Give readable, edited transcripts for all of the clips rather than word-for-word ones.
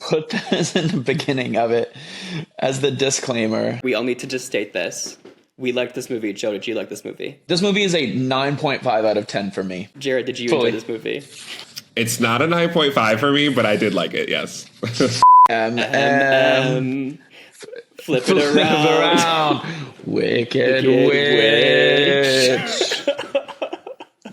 put this in the beginning of it as the disclaimer. We all need to just state this. We liked this movie. Joe, did you like this movie? This movie is a 9.5 out of 10 for me. Jared, did you Fully. enjoy this movie? It's not a 9.5 for me, but I did like it, yes. Flip it around. Wicked witch.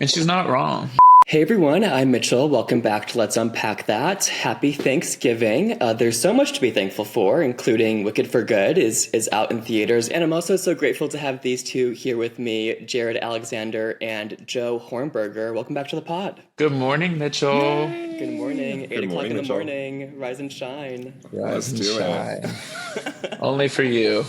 And she's not wrong. Hey everyone, I'm Mitchell. Welcome back to Let's Unpack That. Happy Thanksgiving. There's so much to be thankful for, including Wicked for Good is out in theaters. And I'm also so grateful to have these two here with me, Jared Alexander and Joe Hornberger. Welcome back to the pod. Good morning, Mitchell. Yay. Good morning. 8 o'clock in the morning. Rise and shine. Rise and do shine. Only for you.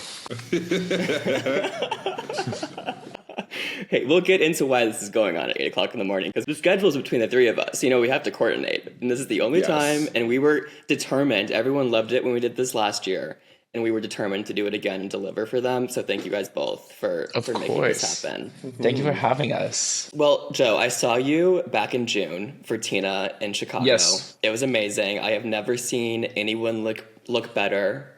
Hey, we'll get into why this is going on at 8 o'clock in the morning, because the schedule is between the three of us. You know, we have to coordinate. And this is the only time, and we were determined. Everyone loved it when we did this last year, and we were determined to do it again and deliver for them. So thank you guys both for making this happen. Thank you for having us. Well, Joe, I saw you back in June for Tina in Chicago. Yes. It was amazing. I have never seen anyone look better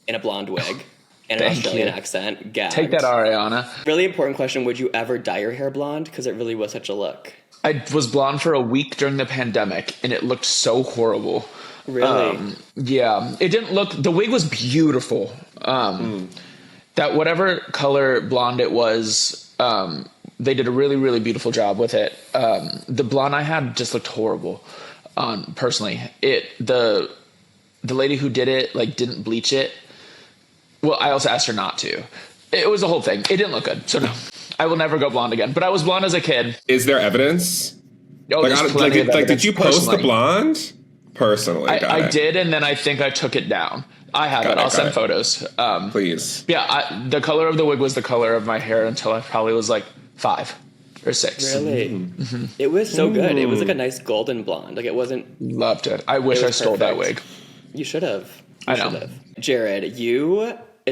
in a blonde wig. And an Australian accent. Gagged. Take that, Ariana. Really important question. Would you ever dye your hair blonde? Because it really was such a look. I was blonde for a week during the pandemic, and it looked so horrible. Really? Yeah. It didn't look... The wig was beautiful. That whatever color blonde it was, they did a really, really beautiful job with it. The blonde I had just looked horrible, personally. The lady who did it, didn't bleach it. Well, I also asked her not to. It was the whole thing. It didn't look good. So no, I will never go blonde again. But I was blonde as a kid. Is there evidence? Oh, Did you post the blonde? Personally, I did, and then I think I took it down. I have it. I'll send photos. Please. Yeah, the color of the wig was the color of my hair until I probably was 5 or 6. Really? Mm-hmm. It was so good. It was a nice golden blonde. It wasn't... Loved it. I wish I stole that wig. You should have. I know. Jared,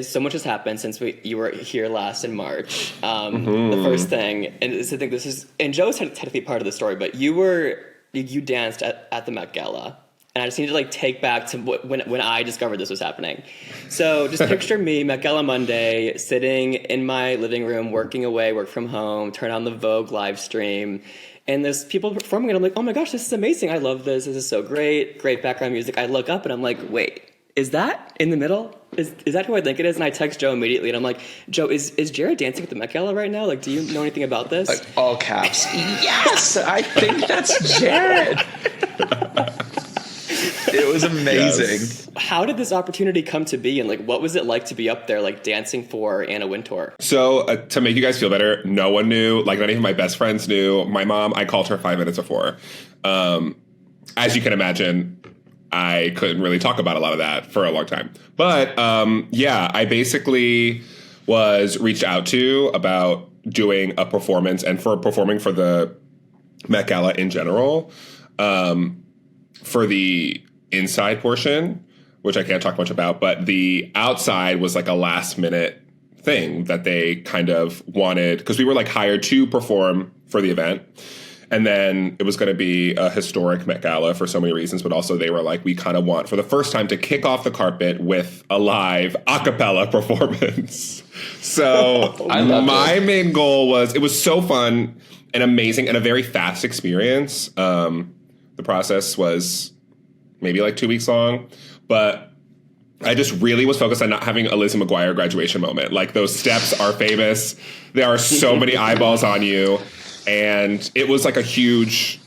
so much has happened since you were here last in March. The first thing, and I think this is, and Joe's technically part of the story, but you danced at the Met Gala, and I just need to take back to when I discovered this was happening. So just picture me, Met Gala Monday, sitting in my living room, working away, work from home, turn on the Vogue live stream, and there's people performing, and I'm like, oh my gosh, this is amazing. I love this. This is so great background music. I look up and I'm like, wait. Is that in the middle? Is that who I think it is? And I text Joe immediately, and I'm like, Joe, is Jared dancing at the Met Gala right now? Do you know anything about this? All caps. Yes, I think that's Jared. It was amazing. Yes. How did this opportunity come to be, and what was it like to be up there, dancing for Anna Wintour? So to make you guys feel better, no one knew. Not even my best friends knew. My mom, I called her 5 minutes before. As you can imagine, I couldn't really talk about a lot of that for a long time. But, I basically was reached out to about doing a performance and for performing for the Met Gala in general, for the inside portion, which I can't talk much about, but the outside was a last minute thing that they kind of wanted, because we were hired to perform for the event. And then it was going to be a historic Met Gala for so many reasons, but also they were we kind of want, for the first time, to kick off the carpet with a live a cappella performance. So my main goal was, it was so fun and amazing and a very fast experience. The process was maybe 2 weeks long, but I just really was focused on not having a Lizzie McGuire graduation moment. Those steps are famous. There are so many eyeballs on you. And it was a huge,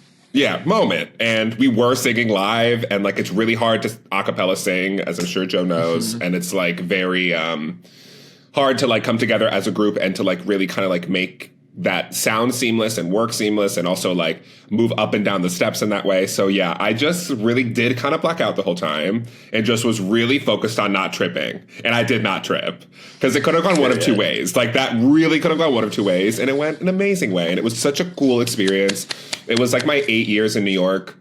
moment. And we were singing live, and it's really hard to a cappella sing, as I'm sure Joe knows. And it's very hard to come together as a group and to really kind of make that sound seamless and work seamless, and also move up and down the steps in that way. So I just really did kind of black out the whole time and just was really focused on not tripping. And I did not trip, because it could have gone one of two ways. That really could have gone one of two ways, and it went an amazing way. And it was such a cool experience. It was my 8 years in New York,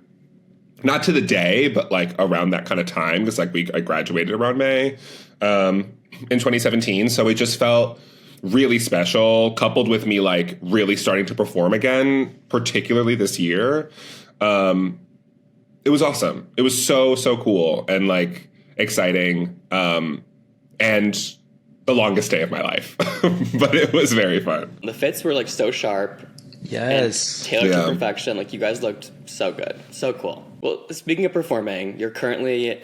not to the day, but around that kind of time, because I graduated around May in 2017. So it just felt really special, coupled with me really starting to perform again, particularly this year. it was awesome. It was so cool and like exciting. And the longest day of my life, but it was very fun. The fits were like so sharp. Yes. Tailored to perfection. Like, you guys looked so good. So cool. Well, speaking of performing, you're currently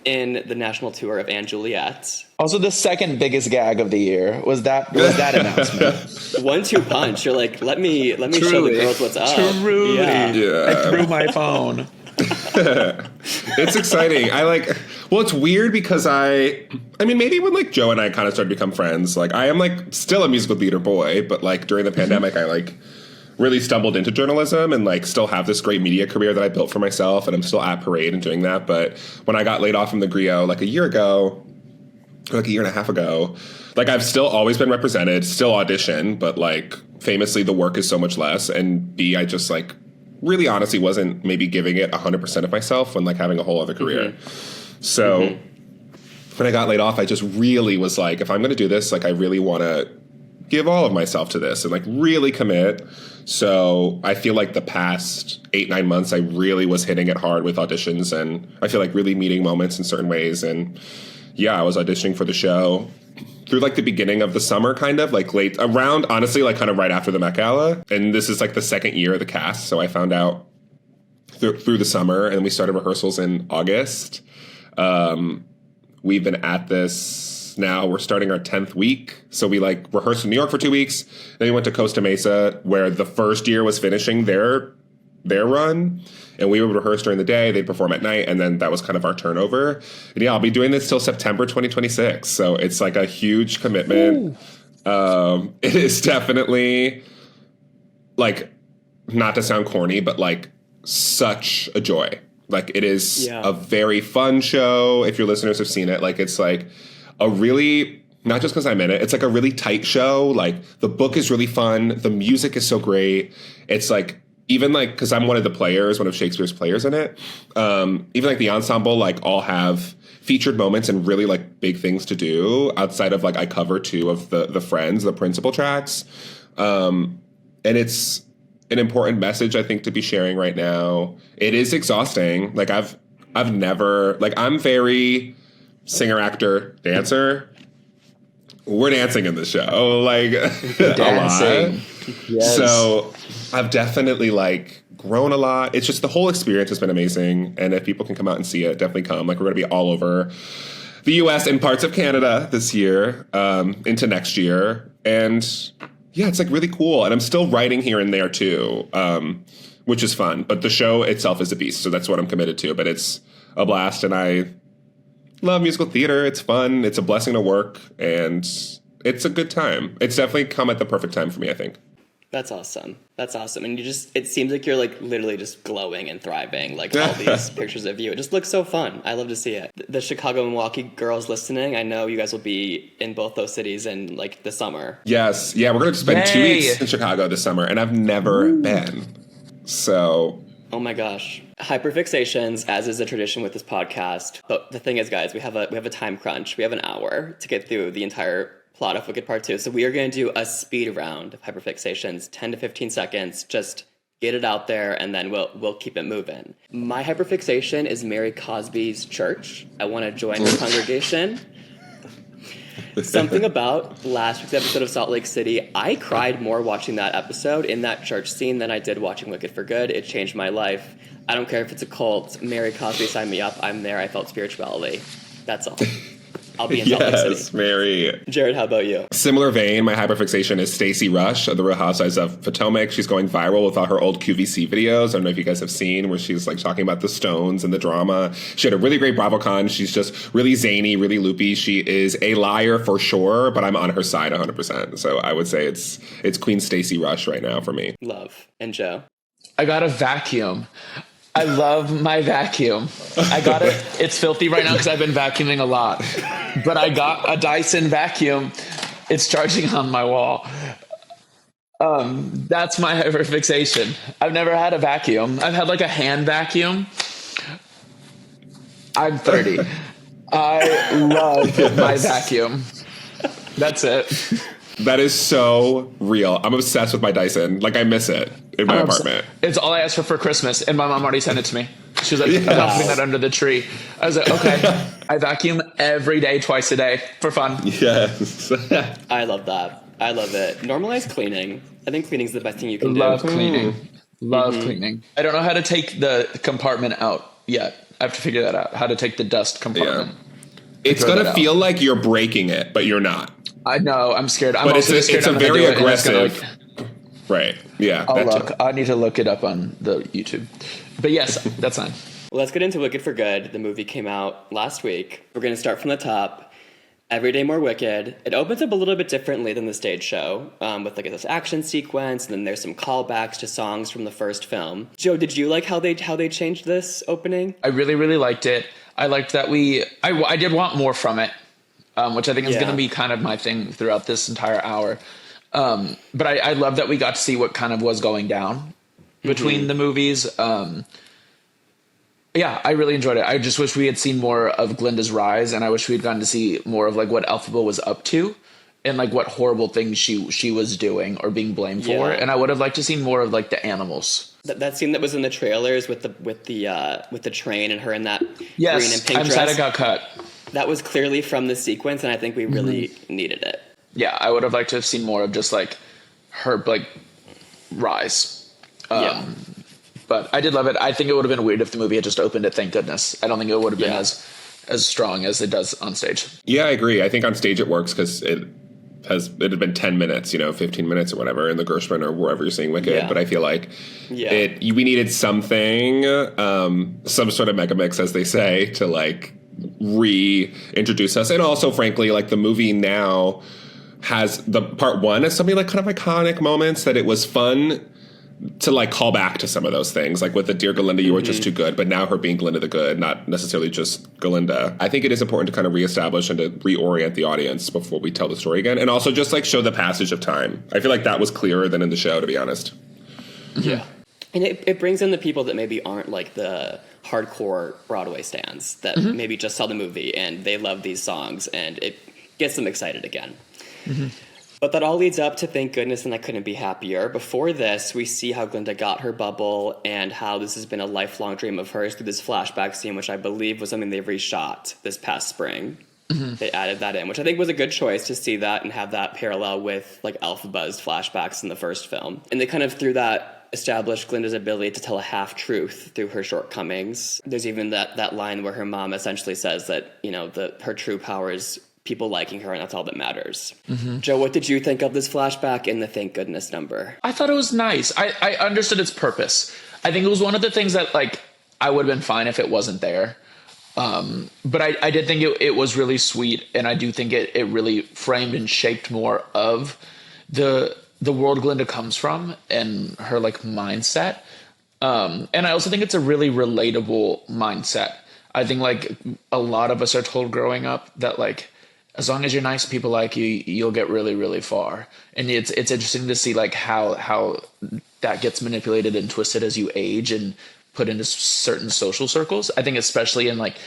in the national tour of & Juliet. Also, the second biggest gag of the year was that announcement. 1-2 punch. You're like, let me show the girls what's up. Truly. Yeah. I threw my phone. It's exciting. It's weird because I mean, maybe when like Joe and I kind of started to become friends, like I am like still a musical theater boy, but like during the pandemic, I like really stumbled into journalism and like still have this great media career that I built for myself, and I'm still at Parade and doing that. But when I got laid off from the Griot like a year and a half ago, like I've still always been represented, still audition, but like famously the work is so much less, and B, I just like really honestly wasn't maybe giving it 100% of myself when like having a whole other career. So when I got laid off, I just really was like, if I'm going to do this, like I really want to give all of myself to this and like really commit. So I feel like the past 8-9 months, I really was hitting it hard with auditions, and I feel like really meeting moments in certain ways. And yeah, I was auditioning for the show through like the beginning of the summer, kind of like late around, honestly, like kind of right after the Met Gala. And this is like the second year of the cast. So I found out through the summer, and we started rehearsals in August. We've been at this now. We're starting our 10th week. So we like rehearsed in New York for 2 weeks. Then we went to Costa Mesa, where the first year was finishing their run. And we would rehearse during the day. They'd perform at night. And then that was kind of our turnover. And yeah, I'll be doing this till September 2026. So it's like a huge commitment. It is definitely like, not to sound corny, but like such a joy. Like it is a very fun show. If your listeners have seen it, like it's like a really, not just because I'm in it, it's like a really tight show. Like the book is really fun. The music is so great. It's like, even like, because I'm one of Shakespeare's players in it. Even like the ensemble, like all have featured moments and really like big things to do outside of like I cover 2 of the Friends, the principal tracks. And it's an important message, I think, to be sharing right now. It is exhausting. Like I've never, like I'm very singer, actor, dancer. We're dancing in the show, like a lot. Yes. So I've definitely like grown a lot. It's just the whole experience has been amazing. And if people can come out and see it, definitely come. Like we're going to be all over the US and parts of Canada this year, into next year. And yeah, it's like really cool. And I'm still writing here and there too, which is fun. But the show itself is a beast. So that's what I'm committed to. But it's a blast. And I love musical theater. It's fun. It's a blessing to work. And it's a good time. It's definitely come at the perfect time for me, I think. That's awesome. That's awesome. And it seems like you're like literally just glowing and thriving. Like all these pictures of you. It just looks so fun. I love to see it. The Chicago and Milwaukee girls listening, I know you guys will be in both those cities in like the summer. Yes. Yeah, we're going to spend 2 weeks in Chicago this summer, and I've never been. So. Oh my gosh. Hyperfixations, as is a tradition with this podcast. But the thing is, guys, we have a time crunch. We have an hour to get through the entire plot of Wicked Part 2. So we are going to do a speed round of hyperfixations, 10 to 15 seconds. Just get it out there, and then we'll keep it moving. My hyperfixation is Mary Cosby's church. I want to join the congregation. Something about last week's episode of Salt Lake City, I cried more watching that episode in that church scene than I did watching Wicked for Good. It changed my life. I don't care if it's a cult. Mary Cosby signed me up. I'm there. I felt spirituality. That's all. I'll be in Salt Lake City. Yes, Mary. Jared, how about you? Similar vein, my hyperfixation is Stacey Rush of The Real Housewives of Potomac. She's going viral with all her old QVC videos. I don't know if you guys have seen, where she's like talking about the Stones and the drama. She had a really great BravoCon. She's just really zany, really loopy. She is a liar for sure, but I'm on her side 100%. So I would say it's Queen Stacey Rush right now for me. Love. And Joe? I got a vacuum. I love my vacuum. I got it. It's filthy right now because I've been vacuuming a lot. But I got a Dyson vacuum. It's charging on my wall. That's my hyperfixation. I've never had a vacuum. I've had like a hand vacuum. I'm 30. I love my vacuum. That's it. That is so real. I'm obsessed with my Dyson. Like, I miss it in my apartment. It's all I asked for Christmas, and my mom already sent it to me. She was like, I'm not putting that under the tree. I was like, okay. I vacuum every day, twice a day for fun. Yes. I love that. I love it. Normalize cleaning. I think cleaning is the best thing you can Love do. cleaning. Love cleaning. I don't know how to take the compartment out yet. I have to figure that out. How to take the dust compartment. Yeah. It's going to feel like you're breaking it, but you're not. I know. I'm scared. I'm but also scared. It's a very aggressive. Right. Yeah. I'll look. I need to look it up on the YouTube. But yes, that's fine. Well, let's get into Wicked for Good. The movie came out last week. We're going to start from the top. Every Day More Wicked. It opens up a little bit differently than the stage show, with like this action sequence, and then there's some callbacks to songs from the first film. Joe, did you like how they changed this opening? I really, really liked it. I liked that I did want more from it, which I think is going to be kind of my thing throughout this entire hour. But I love that we got to see what kind of was going down between the movies. Yeah, I really enjoyed it. I just wish we had seen more of Glinda's rise, and I wish we had gotten to see more of like what Elphaba was up to and like what horrible things she was doing or being blamed for. And I would have liked to see more of like the animals. That scene that was in the trailers with the train and her in that green and pink I'm dress. sad it got cut. That was clearly from the sequence, and I think we really needed it. Yeah, I would have liked to have seen more of just like her like rise. But I did love it. I think it would have been weird if the movie had just opened it. Thank goodness. I don't think it would have been as strong as it does on stage. Yeah, I agree. I think on stage it works because it had been 10 minutes, 15 minutes or whatever in the Gershwin or wherever you're seeing Wicked. But I feel like we needed something, some sort of mega mix, as they say, to like reintroduce us. And also, frankly, like the movie now has the part one as something like kind of iconic moments that it was fun to like call back to some of those things, like with the Dear Galinda, you were just too good, but now her being Galinda the Good, not necessarily just Galinda. I think it is important to kind of reestablish and to reorient the audience before we tell the story again, and also just like show the passage of time. I feel like that was clearer than in the show, to be honest. Yeah. And it brings in the people that maybe aren't like the hardcore Broadway stans that maybe just saw the movie and they love these songs, and it gets them excited again. But that all leads up to Thank Goodness and I Couldn't Be Happier. Before this, we see how Glinda got her bubble and how this has been a lifelong dream of hers through this flashback scene, which I believe was something they reshot this past spring. They added that in, which I think was a good choice to see that and have that parallel with like Elphaba's flashbacks in the first film. And they kind of through that established Glinda's ability to tell a half-truth through her shortcomings. There's even that line where her mom essentially says that, her true power is people liking her, and that's all that matters. Joe, what did you think of this flashback in the Thank Goodness number? I thought it was nice. I understood its purpose. I think it was one of the things that like I would have been fine if it wasn't there. But I did think it was really sweet, and I do think it really framed and shaped more of the world Glinda comes from and her like mindset. And I also think it's a really relatable mindset. I think like a lot of us are told growing up that like, as long as you're nice, people like you, you'll get really, really far. And it's interesting to see like how that gets manipulated and twisted as you age and put into certain social circles. I think especially in like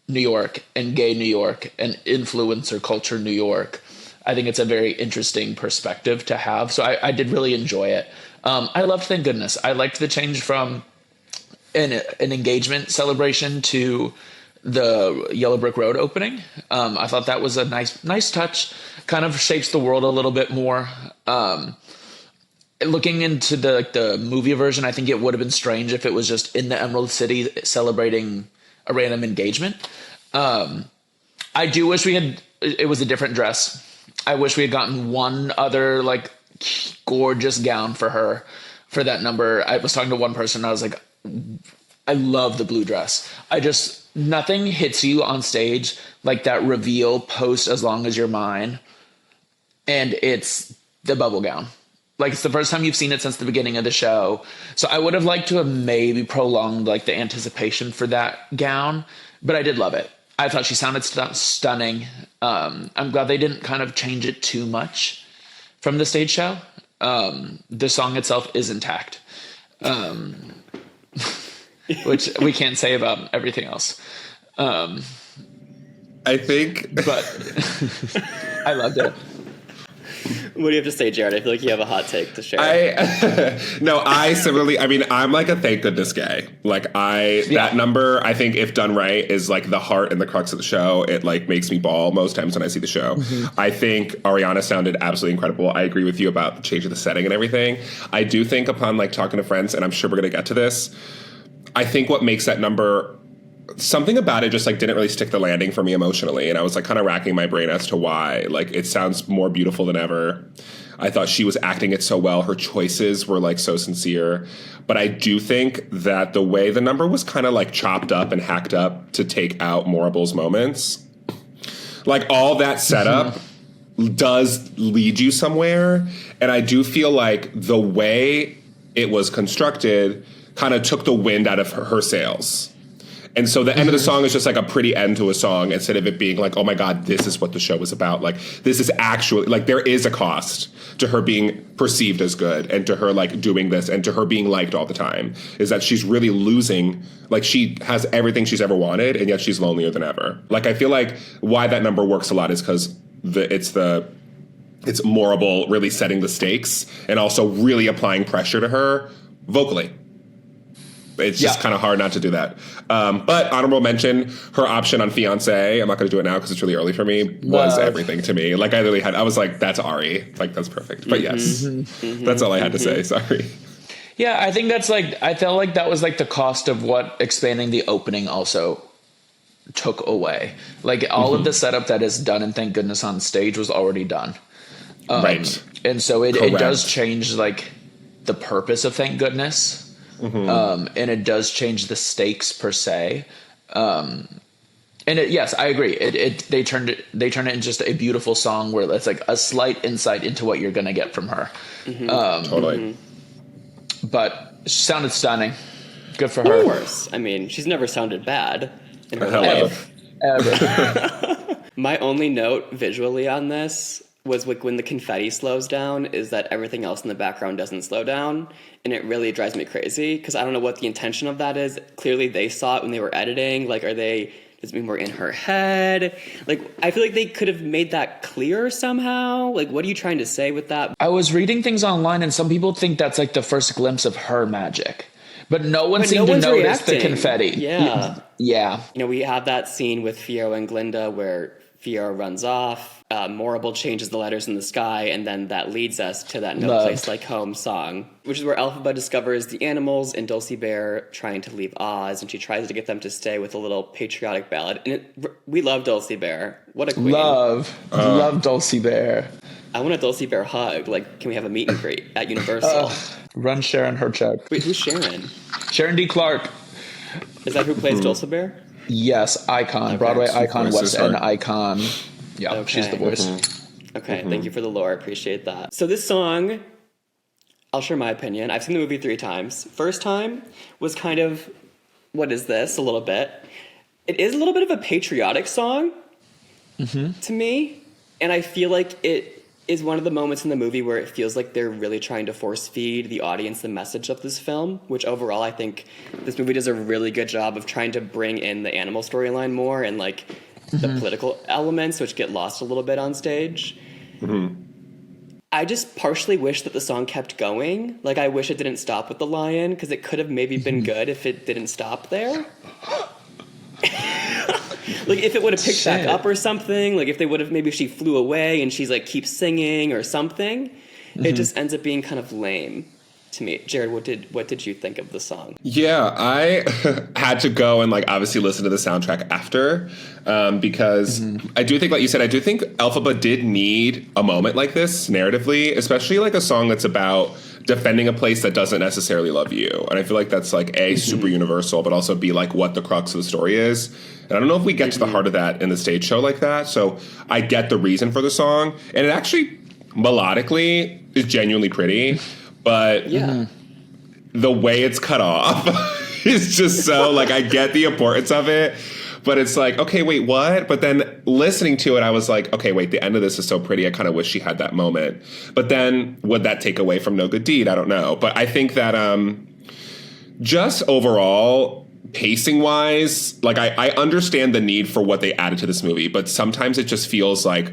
New York and gay New York and influencer culture New York, I think it's a very interesting perspective to have. So I did really enjoy it. I loved Thank Goodness. I liked the change from an engagement celebration to the Yellow Brick Road opening. I thought that was a nice touch. Kind of shapes the world a little bit more. Looking into the movie version, I think it would have been strange if it was just in the Emerald City celebrating a random engagement. I do wish it was a different dress. I wish we had gotten one other like gorgeous gown for her for that number. I was talking to one person and I was like, I love the blue dress. Nothing hits you on stage like that reveal post As Long As You're Mine. And it's the bubble gown. Like it's the first time you've seen it since the beginning of the show. So I would have liked to have maybe prolonged like the anticipation for that gown, but I did love it. I thought she sounded stunning. I'm glad they didn't kind of change it too much from the stage show. The song itself is intact. Which we can't say about everything else. I think, but I loved it. What do you have to say, Jared? I feel like you have a hot take to share. I similarly, I mean, I'm like a thank goodness gay. Like that number, I think if done right is like the heart and the crux of the show. It like makes me bawl most times when I see the show. I think Ariana sounded absolutely incredible. I agree with you about the change of the setting and everything. I do think upon like talking to friends, and I'm sure we're going to get to this, I think what makes that number, something about it just like didn't really stick the landing for me emotionally. And I was like kind of racking my brain as to why. Like it sounds more beautiful than ever. I thought she was acting it so well. Her choices were like so sincere. But I do think that the way the number was kind of like chopped up and hacked up to take out Morable's moments, like all that setup does lead you somewhere. And I do feel like the way it was constructed kind of took the wind out of her sails. And so the end of the song is just like a pretty end to a song instead of it being like, oh my God, this is what the show is about. Like this is actually like there is a cost to her being perceived as good and to her like doing this and to her being liked all the time, is that she's really losing. Like she has everything she's ever wanted and yet she's lonelier than ever. Like I feel like why that number works a lot is because it's Morable really setting the stakes and also really applying pressure to her vocally. It's just kind of hard not to do that. But honorable mention, her option on Fiancé, I'm not going to do it now because it's really early for me, was everything to me. Like I was like, that's Ari. Like that's perfect. But yes, that's all I had to say. Sorry. Yeah, I think that's like, I felt like that was like the cost of what expanding the opening also took away. Like all of the setup that is done and thank goodness on stage was already done. Right. And so it does change like the purpose of thank goodness. And it does change the stakes per se. Yes, I agree. They turned it into just a beautiful song where it's like a slight insight into what you're going to get from her. Totally. But she sounded stunning. Good for her. Of course. I mean, she's never sounded bad in her life. Ever. My only note visually on this was like when the confetti slows down is that everything else in the background doesn't slow down, and it really drives me crazy because I don't know what the intention of that is. Clearly they saw it when they were editing. Like, does it mean we're in her head? Like, I feel like they could have made that clear somehow. Like, what are you trying to say with that? I was reading things online and some people think that's like the first glimpse of her magic, but no one seemed to notice the confetti. Yeah. Yeah. You know, we have that scene with Fio and Glinda where Fio runs off. Morable changes the letters in the sky, and then that leads us to that No Place Like Home song, which is where Elphaba discovers the animals and Dulcie Bear trying to leave Oz, and she tries to get them to stay with a little patriotic ballad. And we love Dulcie Bear. What a queen. Love Dulcie Bear. I want a Dulcie Bear hug. Like, can we have a meet and greet at Universal? Run Sharon Herchuk. Wait, who's Sharon? Sharon D. Clark. Is that who plays Dulcie Bear? Yes, icon. Okay. Broadway icon, West End icon. Yeah, okay. She's the voice. Okay, thank you for the lore. I appreciate that. So this song, I'll share my opinion. I've seen the movie 3 times. First time was kind of, what is this? A little bit. It is a little bit of a patriotic song to me. And I feel like it is one of the moments in the movie where it feels like they're really trying to force feed the audience the message of this film, which overall I think this movie does a really good job of trying to bring in the animal storyline more and like the political elements, which get lost a little bit on stage. I just partially wish that the song kept going. Like, I wish it didn't stop with the lion, because it could have maybe been good if it didn't stop there. Like, if it would have picked back up or something, like if they would have, maybe she flew away and she's like, keeps singing or something. It just ends up being kind of lame to me. Jared, what did you think of the song? Yeah, I had to go and like obviously listen to the soundtrack after because I do think, like you said, I do think Elphaba did need a moment like this narratively, especially like a song that's about defending a place that doesn't necessarily love you. And I feel like that's like super universal, but also be like what the crux of the story is. And I don't know if we get to the heart of that in the stage show like that. So I get the reason for the song, and it actually melodically is genuinely pretty. But the way it's cut off is just so, like, I get the importance of it, but it's like, okay, wait, what? But then listening to it, I was like, okay, wait, the end of this is so pretty. I kind of wish she had that moment. But then would that take away from No Good Deed? I don't know. But I think that just overall, pacing-wise, like, I understand the need for what they added to this movie, but sometimes it just feels like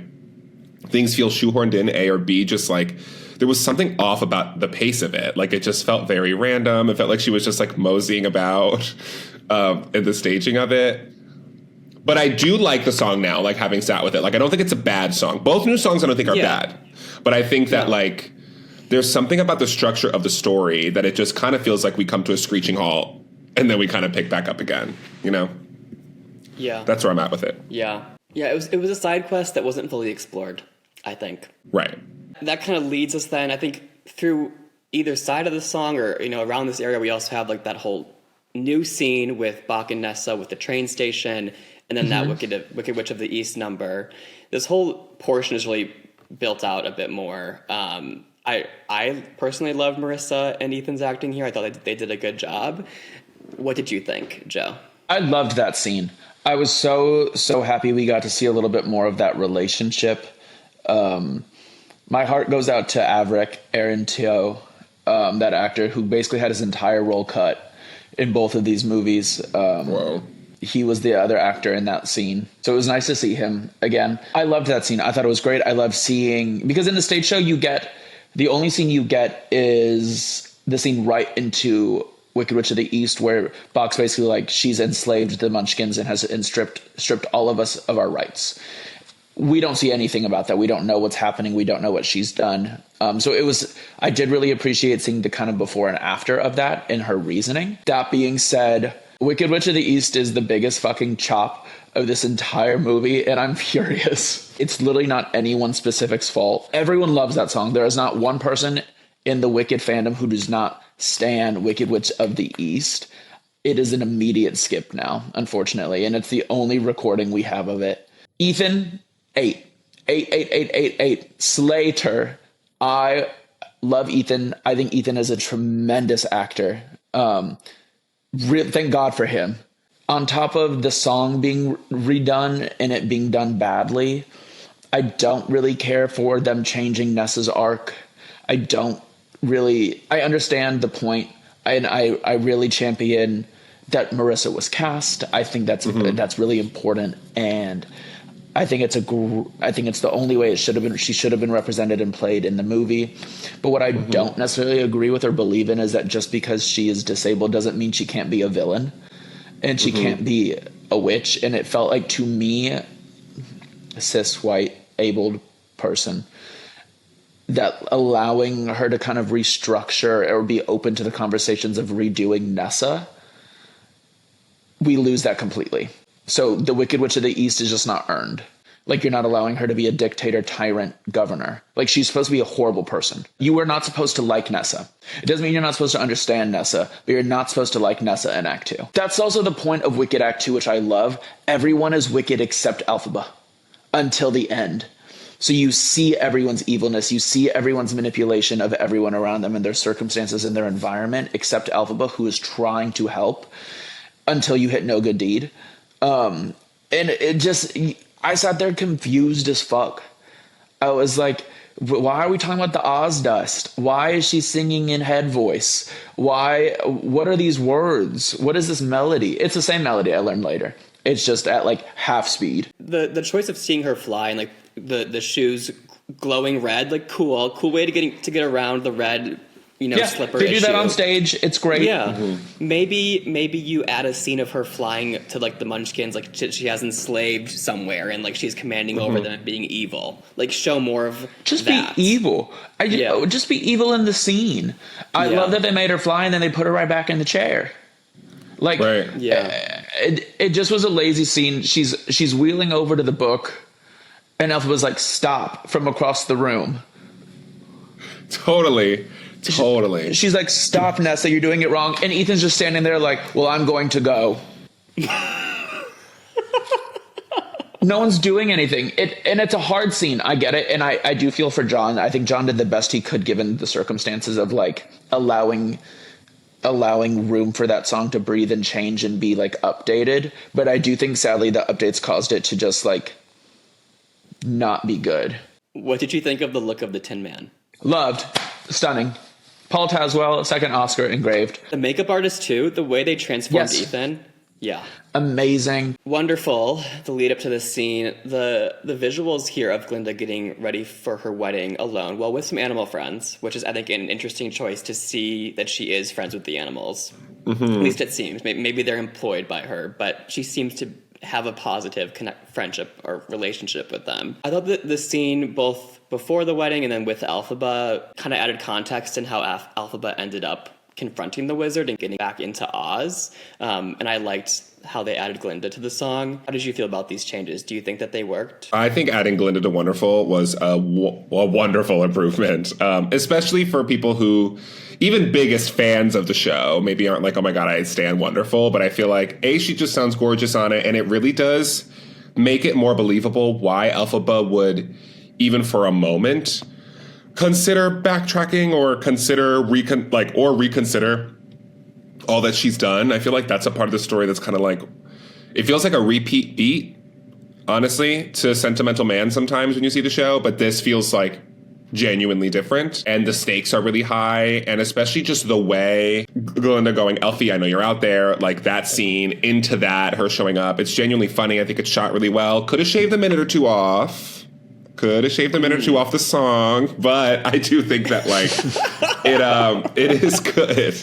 things feel shoehorned in, A or B, just like there was something off about the pace of it. Like it just felt very random. It felt like she was just like moseying about in the staging of it. But I do like the song now, like having sat with it. Like I don't think it's a bad song. Both new songs I don't think are bad. But I think that like there's something about the structure of the story that it just kind of feels like we come to a screeching halt and then we kind of pick back up again, you know? Yeah. That's where I'm at with it. Yeah. Yeah, it was a side quest that wasn't fully explored, I think. Right. That kind of leads us then, I think, through either side of the song or, you know, around this area we also have like that whole new scene with Bach and Nessa with the train station and then that Wicked Witch of the East number. This whole portion is really built out a bit more. I personally loved Marissa and Ethan's acting here. I thought they did a good job. What did you think, Joe? I loved that scene. I was so happy we got to see a little bit more of that relationship. My heart goes out to Averick Arentio, that actor who basically had his entire role cut in both of these movies. Whoa. He was the other actor in that scene. So it was nice to see him again. I loved that scene. I thought it was great. I love seeing, because in the stage show the only scene you get is the scene right into Wicked Witch of the East, where Bach's basically like, she's enslaved the Munchkins and stripped all of us of our rights. We don't see anything about that. We don't know what's happening. We don't know what she's done. I did really appreciate seeing the kind of before and after of that in her reasoning. That being said, Wicked Witch of the East is the biggest fucking chop of this entire movie, and I'm furious. It's literally not any one specific's fault. Everyone loves that song. There is not one person in the Wicked fandom who does not stan Wicked Witch of the East. It is an immediate skip now, unfortunately, and it's the only recording we have of it. Ethan, 8. Slater. I love Ethan. I think Ethan is a tremendous actor. Thank God for him. On top of the song being redone and it being done badly, I don't really care for them changing Nessa's arc. I understand the point, and I really champion that Marissa was cast. I think that's really important, and I think it's the only way it should have been. She should have been represented and played in the movie. But what I don't necessarily agree with or believe in is that just because she is disabled doesn't mean she can't be a villain, and she can't be a witch. And it felt like, to me, a cis white abled person, that allowing her to kind of restructure or be open to the conversations of redoing Nessa, we lose that completely. So the Wicked Witch of the East is just not earned. Like, you're not allowing her to be a dictator, tyrant, governor. Like, she's supposed to be a horrible person. You are not supposed to like Nessa. It doesn't mean you're not supposed to understand Nessa, but you're not supposed to like Nessa in Act 2. That's also the point of Wicked Act 2, which I love. Everyone is wicked except Elphaba until the end. So you see everyone's evilness. You see everyone's manipulation of everyone around them and their circumstances and their environment, except Elphaba, who is trying to help until you hit no good deed. And it just, I sat there confused as fuck. I was like, why are we talking about the Oz dust? Why is she singing in head voice? What are these words? What is this melody? It's the same melody I learned later. It's just at like half speed. The choice of seeing her fly and like the shoes glowing red, like cool way to get around the red, slipper they issue. do that on stage. It's great. Yeah. Maybe you add a scene of her flying to like the Munchkins, like she has enslaved somewhere and like she's commanding over them and being evil. Like, show more of just that. Be evil. Just be evil in the scene. I love that they made her fly and then they put her right back in the chair. Like, right. It just was a lazy scene. She's wheeling over to the book, and Elpha was like, "Stop!" from across the room. Totally. She's like, "Stop, Nessa! You're doing it wrong." And Ethan's just standing there like, "Well, I'm going to go." No one's doing anything. And it's a hard scene. I get it, and I do feel for John. I think John did the best he could given the circumstances of like allowing room for that song to breathe and change and be like updated. But I do think sadly the updates caused it to just like not be good. What did you think of the look of the Tin Man? Loved. Stunning. Paul Tazwell, second Oscar engraved. The makeup artist too, the way they transformed Ethan. Yeah. Amazing. Wonderful. The lead up to this scene, the visuals here of Glinda getting ready for her wedding alone, well, with some animal friends, which is, I think, an interesting choice to see that she is friends with the animals. At least it seems. Maybe they're employed by her, but she seems to have a positive friendship or relationship with them. I thought that the scene, both before the wedding and then with Elphaba, kind of added context in how Elphaba ended up confronting the wizard and getting back into Oz. And I liked how they added Glinda to the song. How did you feel about these changes? Do you think that they worked? I think adding Glinda to Wonderful was a wonderful improvement, especially for people who, even biggest fans of the show, maybe aren't like, oh my God, I stand Wonderful. But I feel like, A, she just sounds gorgeous on it. And it really does make it more believable why Elphaba would, even for a moment, consider backtracking or consider reconsider all that she's done. I feel like that's a part of the story that's kind of like, it feels like a repeat beat, honestly, to Sentimental Man sometimes when you see the show, but this feels like genuinely different, and the stakes are really high, and especially just the way Glinda going, Elfie, I know you're out there, like that scene into that, her showing up, it's genuinely funny. I think it's shot really well. Could have shaved a minute or two off. Could have shaved a minute or two off the song, but I do think that like it is good,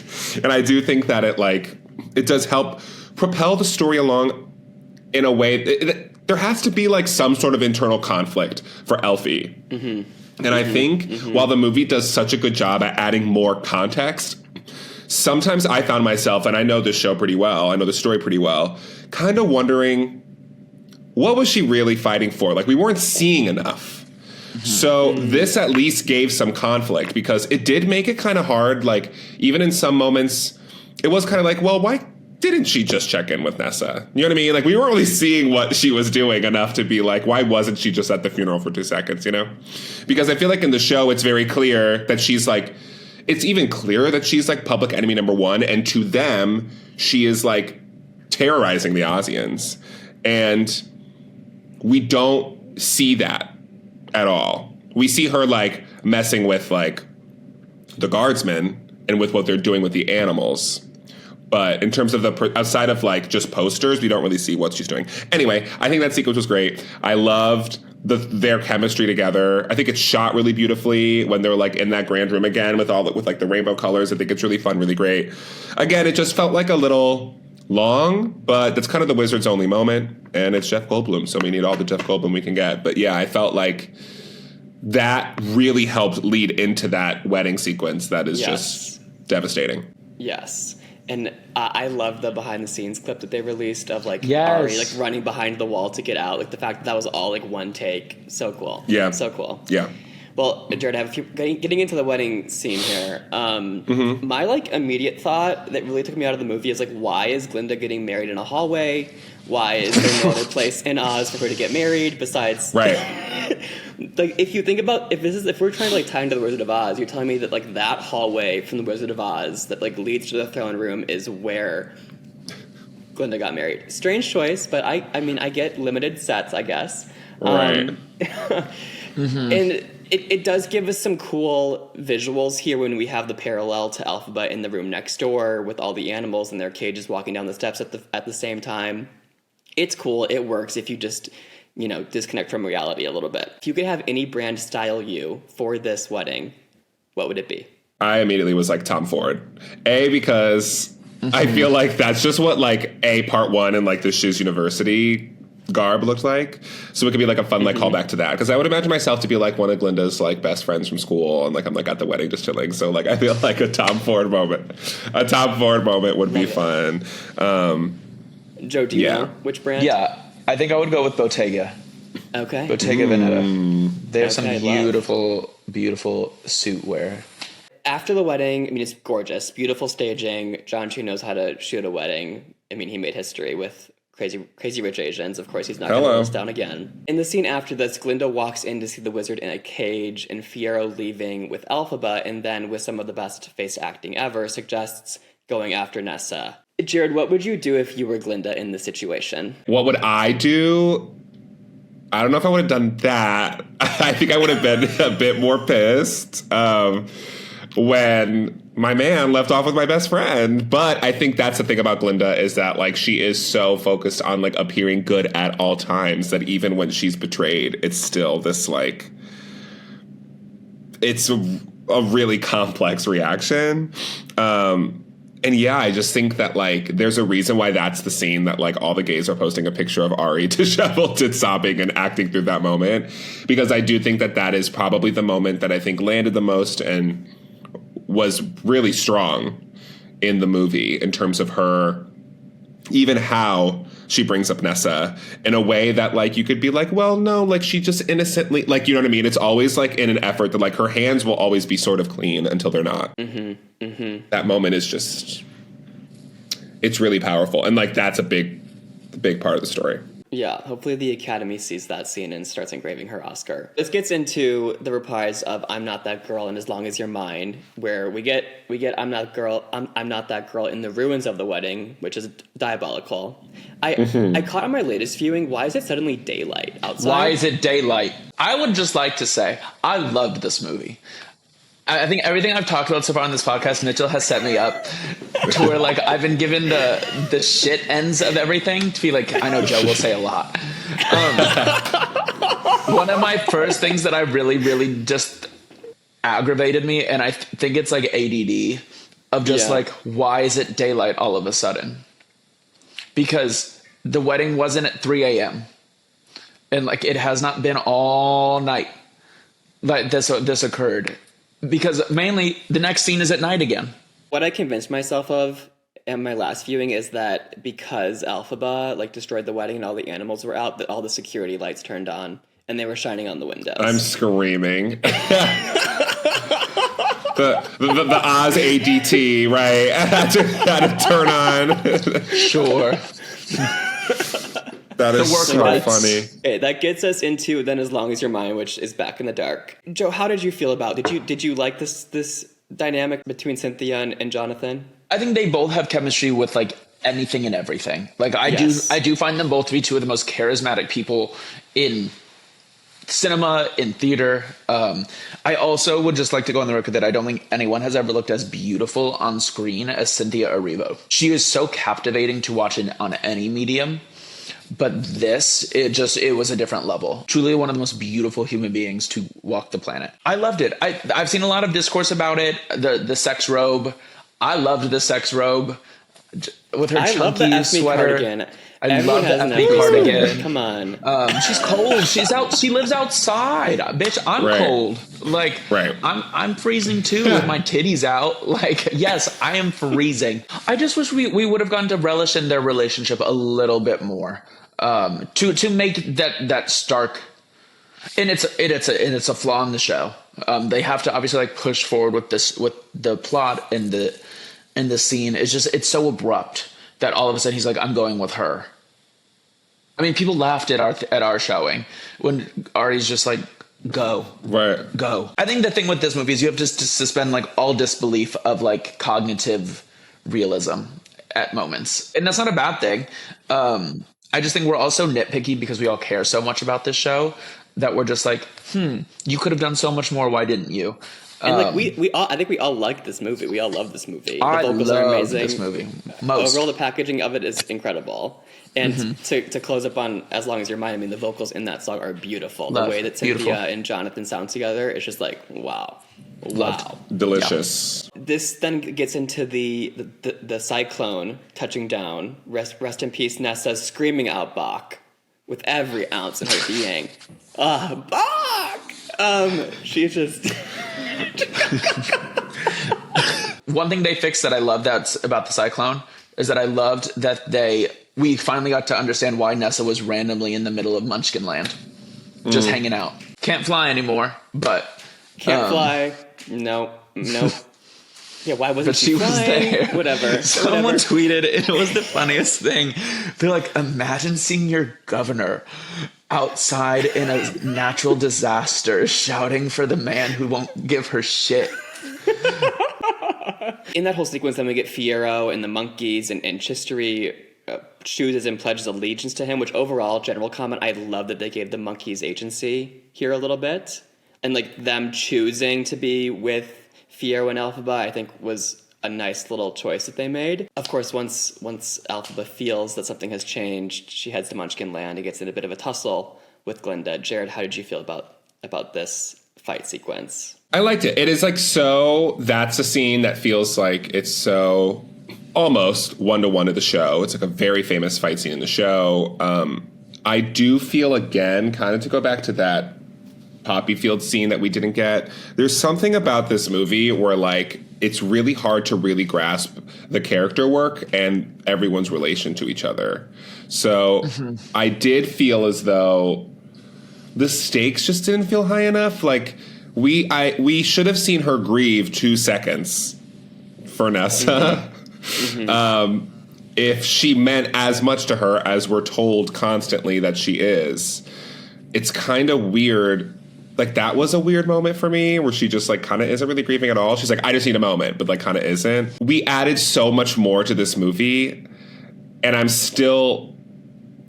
and I do think that it does help propel the story along in a way. There has to be like some sort of internal conflict for Elfie, and I think while the movie does such a good job at adding more context, sometimes I found myself, and I know this show pretty well, I know the story pretty well, kind of wondering, what was she really fighting for? Like, we weren't seeing enough. So this at least gave some conflict, because it did make it kind of hard. Like, even in some moments, it was kind of like, well, why didn't she just check in with Nessa? You know what I mean? Like, we weren't really seeing what she was doing enough to be like, why wasn't she just at the funeral for 2 seconds, you know? Because I feel like in the show, it's very clear that she's like, it's even clearer that she's like public enemy number one. And to them, she is like terrorizing the Ozians. And we don't see that at all. We see her like messing with like the guardsmen and with what they're doing with the animals. But in terms of outside of like just posters, we don't really see what she's doing. Anyway, I think that sequence was great. I loved their chemistry together. I think it's shot really beautifully when they're like in that grand room again with like the rainbow colors. I think it's really fun, really great. Again, it just felt like a little long, but that's kind of the Wizard's only moment, and it's Jeff Goldblum, so we need all the Jeff Goldblum we can get. But yeah, I felt like that really helped lead into that wedding sequence that is just devastating. Yes. And I love the behind the scenes clip that they released of like Yes. Ari like running behind the wall to get out. Like the fact that was all like one take. So cool. Yeah. So cool. Yeah. Well, Jared, I have a few, getting into the wedding scene here. My like immediate thought that really took me out of the movie is like, why is Glinda getting married in a hallway? Why is there no other place in Oz for her to get married besides? Right. Like, if you think about if we're trying to like tie into the Wizard of Oz, you're telling me that like that hallway from the Wizard of Oz that like leads to the throne room is where Glinda got married. Strange choice, but I mean I get limited sets, I guess. Right. And it does give us some cool visuals here when we have the parallel to Elphaba in the room next door with all the animals in their cages walking down the steps at the same time. It's cool. It works if you just, disconnect from reality a little bit. If you could have any brand style you for this wedding, what would it be? I immediately was like Tom Ford. Because I feel like that's just what like part one and like the Shiz University garb looked like. So it could be like a fun like callback to that. Because I would imagine myself to be like one of Glinda's like best friends from school, and like I'm like at the wedding just chilling. So like I feel like a Tom Ford moment would be fun. Joe, do you know which brand? Yeah, I think I would go with Bottega. Okay. Bottega Veneta. They have some Okay, beautiful suit wear. After the wedding, I mean, it's gorgeous. Beautiful staging. John Chu knows how to shoot a wedding. I mean, he made history with Crazy Rich Asians. Of course, he's not going to let us down again. In the scene after this, Glinda walks in to see the wizard in a cage and Fiyero leaving with Elphaba, and then with some of the best face acting ever, suggests going after Nessa. Jared, what would you do if you were Glinda in this situation? What would I do? I don't know if I would have done that. I think I would have been a bit more pissed when my man left off with my best friend. But I think that's the thing about Glinda is that, like, she is so focused on, like, appearing good at all times that even when she's betrayed, it's still this, like, it's a really complex reaction. And yeah, I just think that, like, there's a reason why that's the scene that, like, all the gays are posting a picture of Ari disheveled and sobbing and acting through that moment. Because I do think that that is probably the moment that I think landed the most and was really strong in the movie in terms of her, even how she brings up Nessa in a way that, like, you could be like, well, no, like, she just innocently, like, you know what I mean? It's always, like, in an effort that, like, her hands will always be sort of clean until they're not. That moment is just, it's really powerful. And, like, that's a big part of the story. Yeah, hopefully the Academy sees that scene and starts engraving her Oscar. This gets into the reprise of I'm Not That Girl and As Long As You're Mine, where we get I'm Not That Girl in the ruins of the wedding, which is diabolical. I caught on my latest viewing, why is it suddenly daylight outside? Why is it daylight? I would just like to say, I loved this movie. I think everything I've talked about so far on this podcast, Mitchell has set me up to where, like, I've been given the shit ends of everything to be like, I know Joe will say a lot. One of my first things that I really, really just aggravated me, and I think it's like ADD, of just like, why is it daylight all of a sudden? Because the wedding wasn't at 3 a.m. And, like, it has not been all night like this occurred. Because mainly the next scene is at night again. What I convinced myself of in my last viewing is that because Elphaba, like, destroyed the wedding and all the animals were out, that all the security lights turned on and they were shining on the windows. I'm screaming. the Oz ADT, right? Had to turn on. Sure. That is so funny. Okay, that gets us into Then As Long As You're Mine, which is Back in the Dark. Joe, how did you feel about it? Did you like this dynamic between Cynthia and Jonathan? I think they both have chemistry with, like, anything and everything. Like, I do find them both to be two of the most charismatic people in cinema, in theater. I also would just like to go on the record that I don't think anyone has ever looked as beautiful on screen as Cynthia Erivo. She is so captivating to watch on any medium. But this, it was a different level. Truly one of the most beautiful human beings to walk the planet. I loved it. I've seen a lot of discourse about it. The sex robe. I loved the sex robe with her chunky sweater. Cardigan. I love the ethnic cardigan. Come on. She's cold. She's out. She lives outside. Bitch, I'm cold. Like, I'm freezing too with my titties out. Like, yes, I am freezing. I just wish we would have gotten to relish in their relationship a little bit more. To make that stark, and it's a flaw in the show. They have to obviously, like, push forward with the plot and the scene. It's so abrupt that all of a sudden he's like, I'm going with her. I mean, people laughed at our showing when Ari's just like, go. I think the thing with this movie is you have to suspend, like, all disbelief of, like, cognitive realism at moments, and that's not a bad thing. I just think we're all so nitpicky because we all care so much about this show that we're just like, you could have done so much more. Why didn't you? And, like, I think we all like this movie. We all love this movie. The vocals are amazing. This movie. Overall, the packaging of it is incredible. And to close up on As Long As You're Mine, I mean, the vocals in that song are beautiful. The way that Cynthia and Jonathan sound together, it's just like, wow. Delicious. Yeah. This then gets into the cyclone touching down. Rest in peace, Nessa, screaming out Bach with every ounce of her being. Bach! She's just... One thing they fixed that I love that's about the cyclone is that I loved that we finally got to understand why Nessa was randomly in the middle of Munchkin Land, just hanging out. Can't fly anymore, but can't fly. Nope. Yeah, why wasn't she was there? Whatever. Someone tweeted, it was the funniest thing. They're like, imagine seeing your governor outside in a natural disaster shouting for the man who won't give her shit. In that whole sequence, then we get Fiero and the monkeys, and Chistery chooses and pledges allegiance to him, which overall, general comment, I love that they gave the monkeys agency here a little bit. And, like, them choosing to be with Fiyero and Elphaba, I think, was a nice little choice that they made. Of course, once Elphaba feels that something has changed, she heads to Munchkin Land and gets in a bit of a tussle with Glinda. Jared, how did you feel about this fight sequence? I liked it. It is like that's a scene that feels like it's so almost one-to-one to the show. It's like a very famous fight scene in the show. I do feel, again, kind of to go back to that poppy field scene that we didn't get, there's something about this movie where, like, it's really hard to really grasp the character work and everyone's relation to each other. So I did feel as though the stakes just didn't feel high enough. Like, we should have seen her grieve 2 seconds for Nessa. If she meant as much to her as we're told constantly that she is. It's kind of weird. Like, that was a weird moment for me where she just, like, kind of isn't really grieving at all. She's like, I just need a moment, but, like, kind of isn't. We added so much more to this movie, and I'm still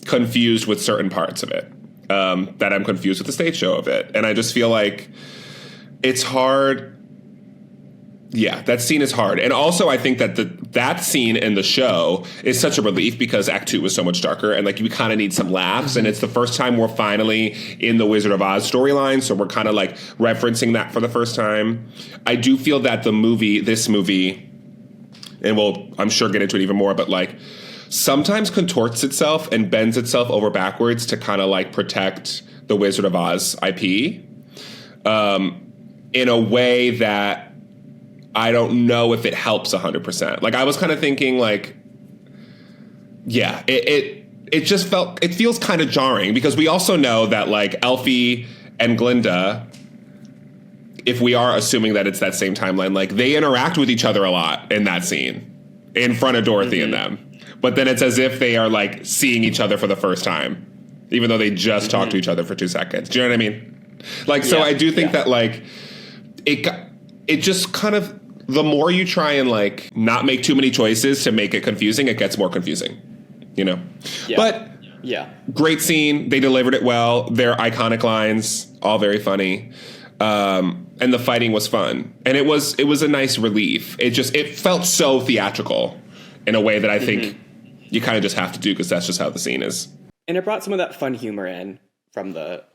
confused with certain parts of it. That I'm confused with the stage show of it. And I just feel like it's hard. Yeah, that scene is hard. And also, I think that that scene in the show is such a relief because Act 2 was so much darker, and, like, you kind of need some laughs, and it's the first time we're finally in the Wizard of Oz storyline, so we're kind of, like, referencing that for the first time. I do feel that this movie, and we'll, I'm sure, get into it even more, but, like, sometimes contorts itself and bends itself over backwards to kind of, like, protect the Wizard of Oz IP in a way that I don't know if it helps 100%. Like, I was kind of thinking, like, yeah, it just it feels kind of jarring because we also know that, like, Elfie and Glinda, if we are assuming that it's that same timeline, like, they interact with each other a lot in that scene in front of Dorothy and them. But then it's as if they are, like, seeing each other for the first time, even though they just talked to each other for 2 seconds. Do you know what I mean? Like, so I do think that, like, it just kind of, the more you try and, like, not make too many choices to make it confusing, it gets more confusing, you know? Yeah. But great scene. They delivered it well. Their iconic lines, all very funny. And the fighting was fun. And it was a nice relief. It felt so theatrical in a way that I think you kind of just have to do because that's just how the scene is. And it brought some of that fun humor in from the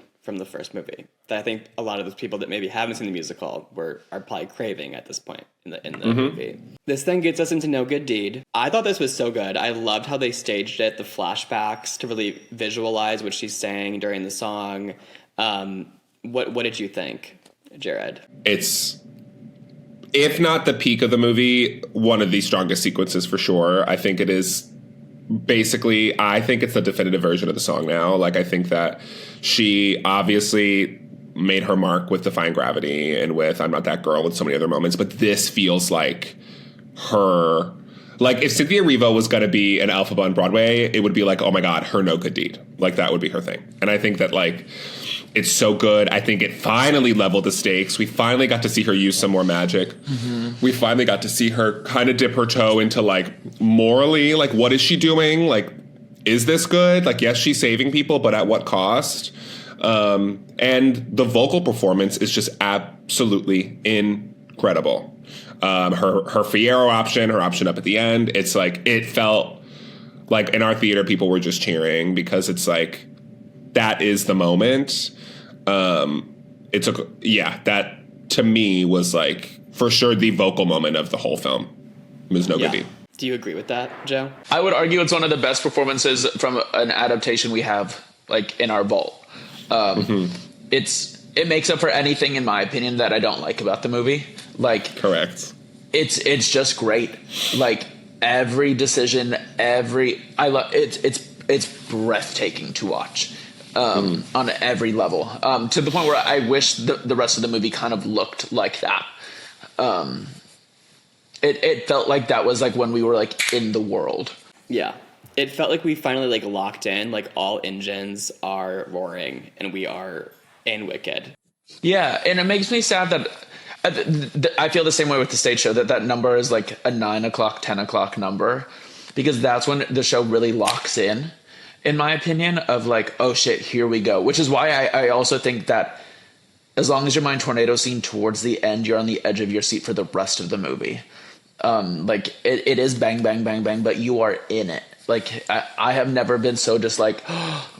first movie that I think a lot of those people that maybe haven't seen the musical are probably craving at this point in the movie. This then gets us into No Good Deed. I thought this was so good. I loved how they staged it, the flashbacks to really visualize what she's saying during the song. What did you think, Jared? It's, if not the peak of the movie, one of the strongest sequences for sure. I think it is. Basically, I think it's the definitive version of the song now. Like, I think that she obviously made her mark with Defying Gravity and with I'm Not That Girl with so many other moments, but this feels like her. Like, if Cynthia Erivo was going to be an Elphaba on Broadway, it would be like, oh my God, her No Good Deed. Like, that would be her thing. And I think that, like, it's so good. I think it finally leveled the stakes. We finally got to see her use some more magic. We finally got to see her kind of dip her toe into, like, morally, like, what is she doing? Like, is this good? Like, yes, she's saving people, but at what cost? And the vocal performance is just absolutely incredible. Her Fiyero option, her option up at the end, it's like, it felt like in our theater people were just cheering because it's like, that is the moment. That to me was like for sure the vocal moment of the whole film. It was No Good Deed. Do you agree with that, Joe? I would argue it's one of the best performances from an adaptation we have, like, in our vault. It makes up for anything, in my opinion, that I don't like about the movie. Like, correct. It's just great. Like, every decision, it's breathtaking to watch. On every level, to the point where I wish the rest of the movie kind of looked like that. It felt like that was like when we were like in the world. Yeah, it felt like we finally like locked in, like all engines are roaring and we are in Wicked. Yeah, and it makes me sad that I feel the same way with the stage show, that number is like a 9 o'clock, 10 o'clock number, because that's when the show really locks in my opinion, of like, oh shit, here we go. Which is why I also think that as long as your mind tornado scene towards the end, you're on the edge of your seat for the rest of the movie. Like it is bang, bang, bang, bang, but you are in it. Like I have never been so just like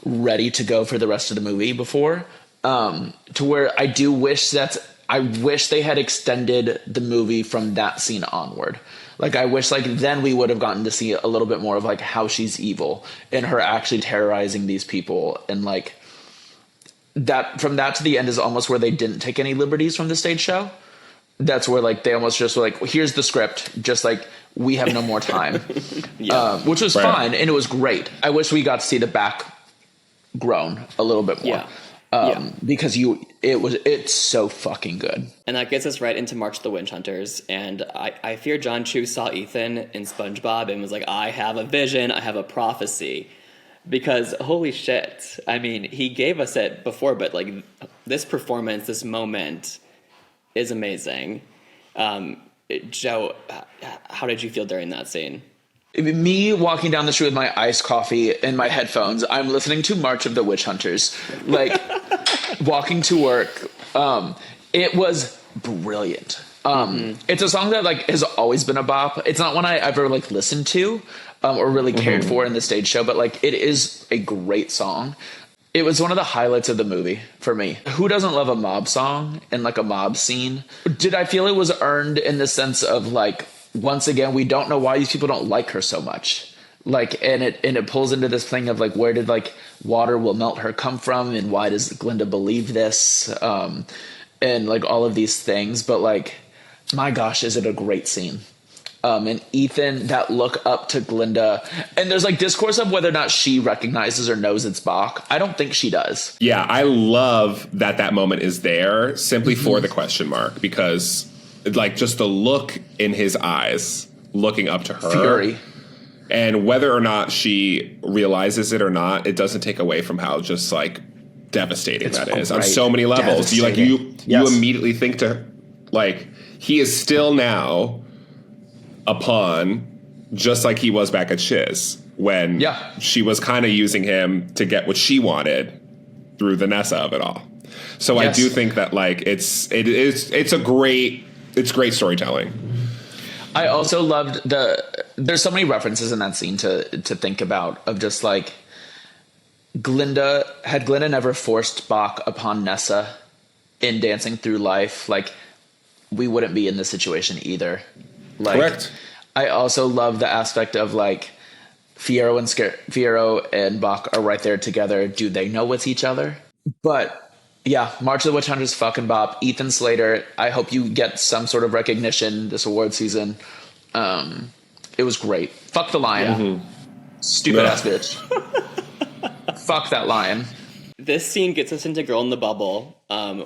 ready to go for the rest of the movie before. To where I wish they had extended the movie from that scene onward. Like I wish like then we would have gotten to see a little bit more of like how she's evil and her actually terrorizing these people, and like that from that to the end is almost where they didn't take any liberties from the stage show. That's where like they almost just were like, well, here's the script, just like we have no more time. Which was fine and it was great. I wish we got to see the back grown a little bit more. Because it's so fucking good. And that gets us right into March of the Witch Hunters. And I fear John Chu saw Ethan in SpongeBob and was like, I have a vision, I have a prophecy. Because holy shit, I mean, he gave us it before, but like this performance, this moment is amazing. Joe, how did you feel during that scene? Me walking down the street with my iced coffee and my headphones, I'm listening to March of the Witch Hunters, like walking to work. It was brilliant. It's a song that like has always been a bop. It's not one I ever like listened to or really cared for in the stage show, but like it is a great song. It was one of the highlights of the movie for me. Who doesn't love a mob song and like a mob scene? Did I feel it was earned in the sense of like, once again, we don't know why these people don't like her so much. Like, and it pulls into this thing of like, where did like water will melt her come from? And why does Glinda believe this? And like all of these things, but like, my gosh, is it a great scene? And Ethan, that look up to Glinda, and there's like discourse of whether or not she recognizes or knows it's Bach. I don't think she does. Yeah, I love that moment is there simply for the question mark, because like just the look in his eyes looking up to her. Fury. And whether or not she realizes it or not, it doesn't take away from how just like devastating that is on so many levels. You immediately think to like, he is still now a pawn, just like he was back at Shiz when she was kind of using him to get what she wanted through the Nessa of it all. So I do think that like it's great storytelling. I also loved there's so many references in that scene to think about, of just like Glinda never forced Bach upon Nessa in Dancing Through Life, like we wouldn't be in this situation either. Like, correct. I also love the aspect of like Fiyero and Bach are right there together. Do they know it's each other? But yeah, March of the Witch Hunters fucking bop. Ethan Slater, I hope you get some sort of recognition this award season. It was great. Fuck the lion. Stupid ass bitch. Fuck that lion. This scene gets us into Girl in the Bubble,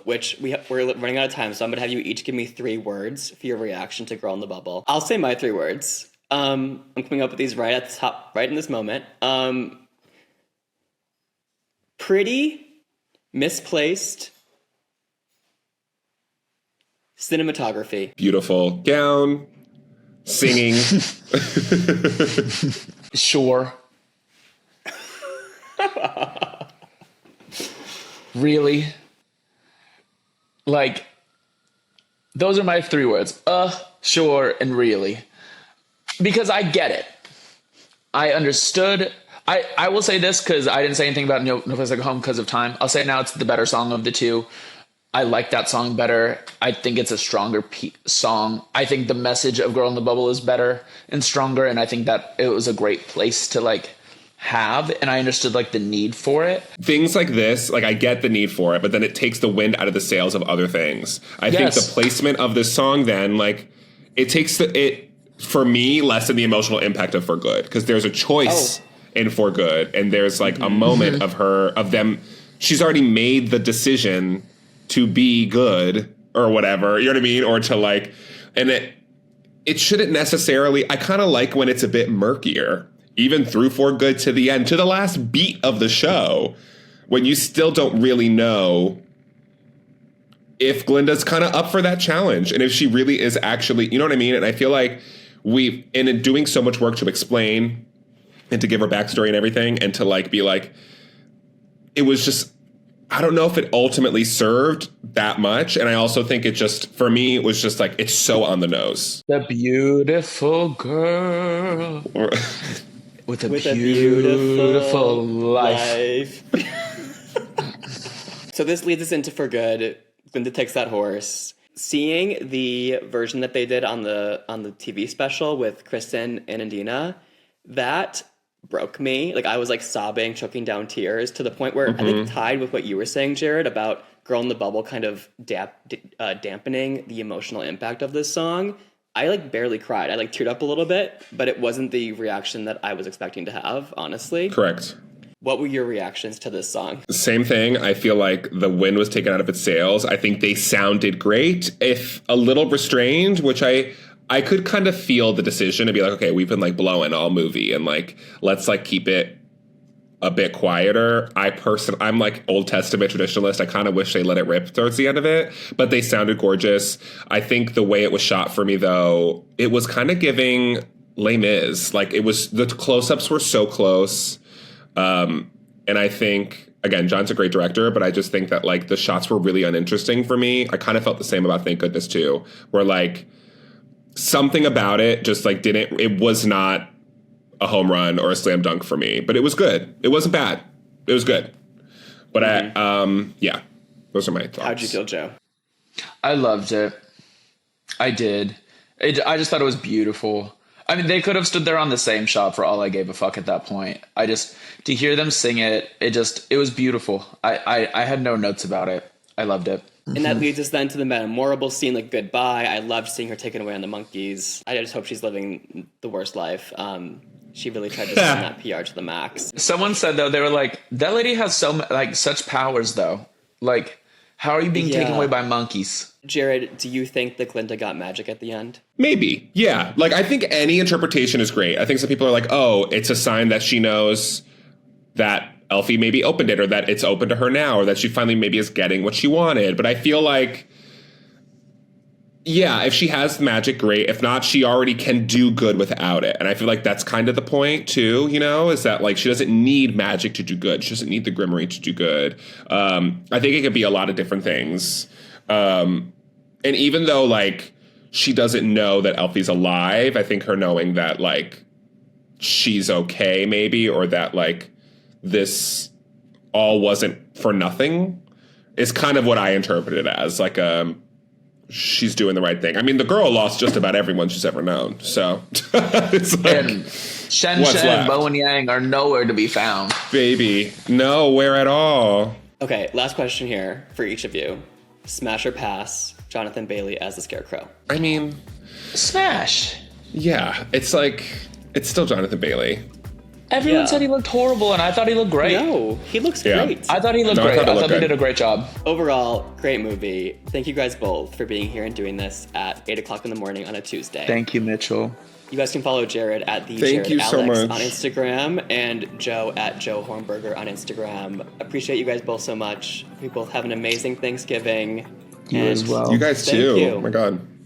which we're running out of time, so I'm going to have you each give me 3 words for your reaction to Girl in the Bubble. I'll say my 3 words. I'm coming up with these right at the top, right in this moment. Pretty, misplaced, cinematography. Beautiful gown, singing. Sure. Really? Like, those are my 3 words. Sure, and really. Because I get it. I understood. I will say this because I didn't say anything about No Place Like Home because of time. I'll say now it's the better song of the 2. I like that song better. I think it's a stronger song. I think the message of Girl in the Bubble is better and stronger, and I think that it was a great place to, like, have, and I understood like the need for it. Things like this, like I get the need for it, but then it takes the wind out of the sails of other things. I think the placement of this song then, like, it takes for me, less than the emotional impact of For Good, because there's a choice in For Good, and there's like a moment of them. She's already made the decision to be good or whatever, you know what I mean, or to like, and it shouldn't necessarily. I kind of like when it's a bit murkier. Even through For Good to the end, to the last beat of the show, when you still don't really know if Glinda's kind of up for that challenge and if she really is actually, you know what I mean? And I feel like in doing so much work to explain and to give her backstory and everything and to like be like, it was just, I don't know if it ultimately served that much. And I also think it just, for me, it was just like, it's so on the nose. The beautiful girl with a beautiful life. So this leads us into For Good. Glinda takes that horse. Seeing the version that they did on the TV special with Kristen and Indina, that broke me. Like, I was like sobbing, choking down tears to the point where I think tied with what you were saying, Jared, about Girl in the Bubble kind of dampening the emotional impact of this song. I like barely cried. I like teared up a little bit, but it wasn't the reaction that I was expecting to have, honestly. Correct. What were your reactions to this song? Same thing. I feel like the wind was taken out of its sails. I think they sounded great, if a little restrained, which I could kind of feel the decision to be like, okay, we've been like blowing all movie and like, let's like keep it a bit quieter. I'm like Old Testament traditionalist. I kind of wish they let it rip towards the end of it, but they sounded gorgeous. I think the way it was shot for me, though, it was kind of giving Les Mis. Like, it was, the close-ups were so close. And I think, again, John's a great director, but I just think that like the shots were really uninteresting for me. I kind of felt the same about Thank Goodness too, where like something about it just like it was not a home run or a slam dunk for me, but it was good. It wasn't bad. It was good. But yeah, those are my thoughts. How'd you feel, Joe? I loved it. I did. I just thought it was beautiful. I mean, they could have stood there on the same shot for all I gave a fuck at that point. To hear them sing it, it was beautiful. I had no notes about it. I loved it. And that leads us then to the memorable scene, like Goodbye. I loved seeing her taken away on the monkeys. I just hope she's living the worst life. She really tried to send that PR to the max. Someone said, though, they were like, that lady has such powers, though. Like, how are you being taken away by monkeys? Jared, do you think that Glinda got magic at the end? Maybe. Yeah. Like, I think any interpretation is great. I think some people are like, oh, it's a sign that she knows that Elfie maybe opened it, or that it's open to her now, or that she finally maybe is getting what she wanted. But I feel like, yeah, if she has magic, great. If not, she already can do good without it. And I feel like that's kind of the point, too, you know, is that, like, she doesn't need magic to do good. She doesn't need the Grimoire to do good. I think it could be a lot of different things. And even though, like, she doesn't know that Elfie's alive, I think her knowing that, like, she's okay, maybe, or that, like, this all wasn't for nothing is kind of what I interpret it as. Like, she's doing the right thing. I mean, the girl lost just about everyone she's ever known. So it's like, and Shen and Bo and Yang are nowhere to be found. Baby, nowhere at all. Okay, last question here for each of you. Smash or pass Jonathan Bailey as the Scarecrow? I mean, smash. Yeah, it's like, it's still Jonathan Bailey. Everyone said he looked horrible, and I thought he looked great. No, he looks great. I thought he looked great. I thought they did a great job. Overall, great movie. Thank you guys both for being here and doing this at 8 o'clock in the morning on a Tuesday. Thank you, Mitchell. You guys can follow Jared at Thank you so much. on Instagram, and Joe at Joe Hornberger on Instagram. Appreciate you guys both so much. We both have an amazing Thanksgiving. You as well. You guys too. Oh my God.